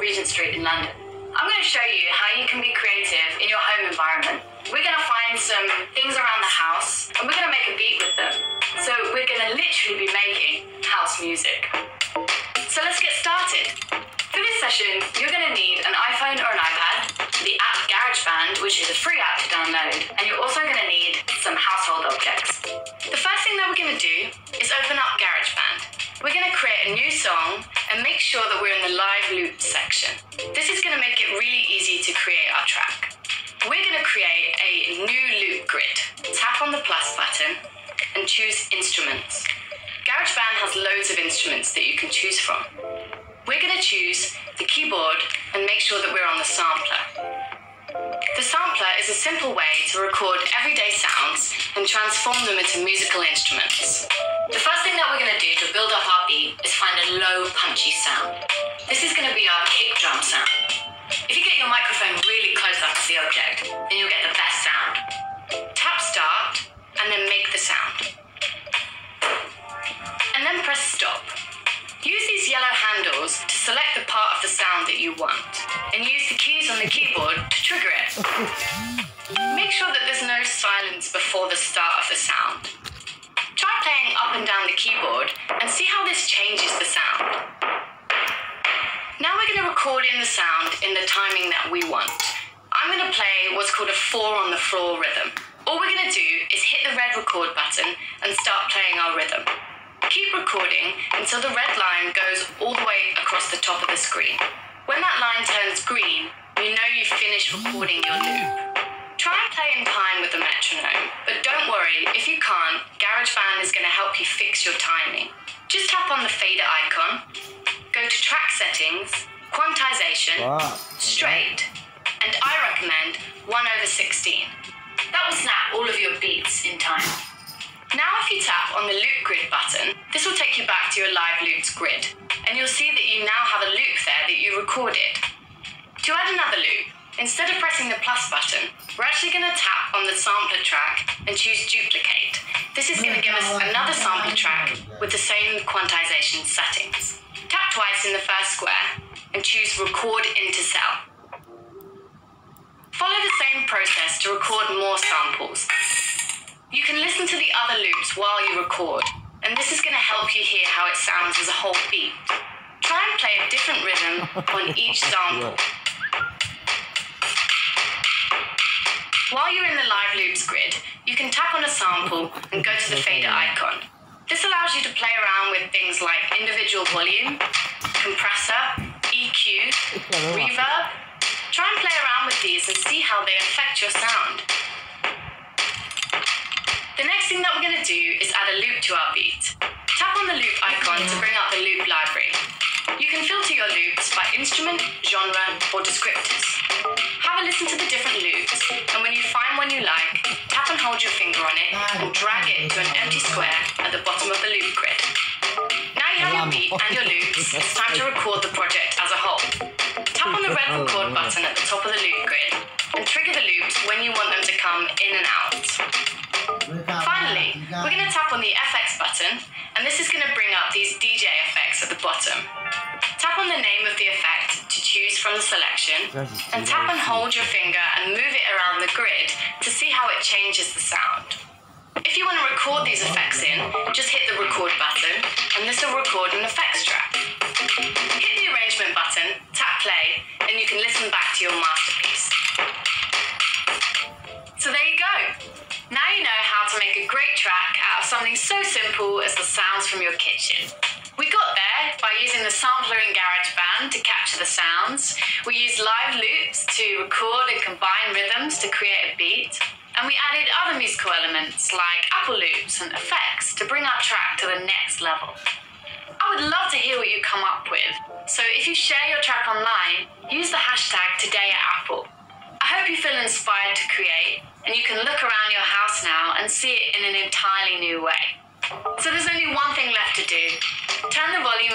Regent Street in London. I'm going to show you how you can be creative in your home environment. We're going to find some things around the house and we're going to make a beat with them. So we're going to literally be making house music. So let's get started. For this session, you're going to need an iPhone or an iPad, the app GarageBand, which is a free app to download, and you're also going to need some household objects. The first thing that we're going to do is open up GarageBand. We're going to create a new song and make sure that we're in the live loop section. This is going to make it really easy to create our track. We're going to create a new loop grid. Tap on the plus button and choose Instruments. GarageBand has loads of instruments that you can choose from. We're going to choose the keyboard and make sure that we're on the sampler. The sampler is a simple way to record everyday sounds and transform them into musical instruments. The first thing that we're going to do to build up our beat is find a low, punchy sound. This is going to be our kick drum sound. If you get your microphone really close up to the object, then you'll get the best sound. Tap start and then make the sound. And then press stop. Use these yellow handles to select the part of the sound that you want, and use the keys on the keyboard to trigger it. Make sure that there's no silence before the start of the sound. Try playing up and down the keyboard and see how this changes the sound. Now we're going to record in the sound in the timing that we want. I'm going to play what's called a 4 on the floor rhythm. All we're going to do is hit the red record button and start playing our rhythm. Keep recording until the red line goes all the way across the top of the screen. When that line turns green, you know you've finished recording your loop. Try and play in time with the metronome, but don't worry, if you can't, GarageBand is going to help you fix your timing. Just tap on the fader icon, go to track settings, quantization, straight, and I recommend 1/16. That will snap all of your beats in time. Now if you tap on the loop grid button, this will take you back to your live loops grid, and you'll see that you now have a loop there that you recorded. To add another loop, instead of pressing the plus button, we're actually going to tap on the sampler track and choose duplicate. This is going to give us another sampler track with the same quantization settings. Tap twice in the first square and choose record into cell. Follow the same process to record more samples. You can listen to the other loops while you record, and this is going to help you hear how it sounds as a whole beat. Try and play a different rhythm on each sample. While you're in the live loops grid, you can tap on a sample and go to the fader icon. This allows you to play around with things like individual volume, compressor, EQ, reverb. Try and play around with these and see how they affect your sound. The next thing that we're going to do is add a loop to our beat. Tap on the loop icon to bring up the loop library. You can filter your loops by instrument, genre, or descriptors. Have a listen to the different loops, and when you find one you like, tap and hold your finger on it and drag it to an empty square at the bottom of the loop grid. Now you have your beat and your loops, it's time to record the project as a whole. Tap on the red record button at the top of the loop grid and trigger the loops when you want them to come in and out. Finally, we're going to tap on the FX button, and this is going to bring up these DJ effects at the bottom. Tap on the name of the effect to choose from the selection, and tap and hold your finger and move it around the grid to see how it changes the sound. If you want to record these effects in, just hit the record button, and this will record an effects track. Hit the arrangement button, tap play, and you can listen back to your masterpiece. So there you go. Now you know how to make a great track out of something so simple as the sounds from your kitchen. We got there by using the sampler in GarageBand to capture the sounds. We used live loops to record and combine rhythms to create a beat. And we added other musical elements like Apple loops and effects to bring our track to the next level. I would love to hear what you come up with. So if you share your track online, use the hashtag #TodayAtApple. I hope you feel inspired to create, and you can look around your house now and see it in an entirely new way. So there's only one thing left to do. Turn the volume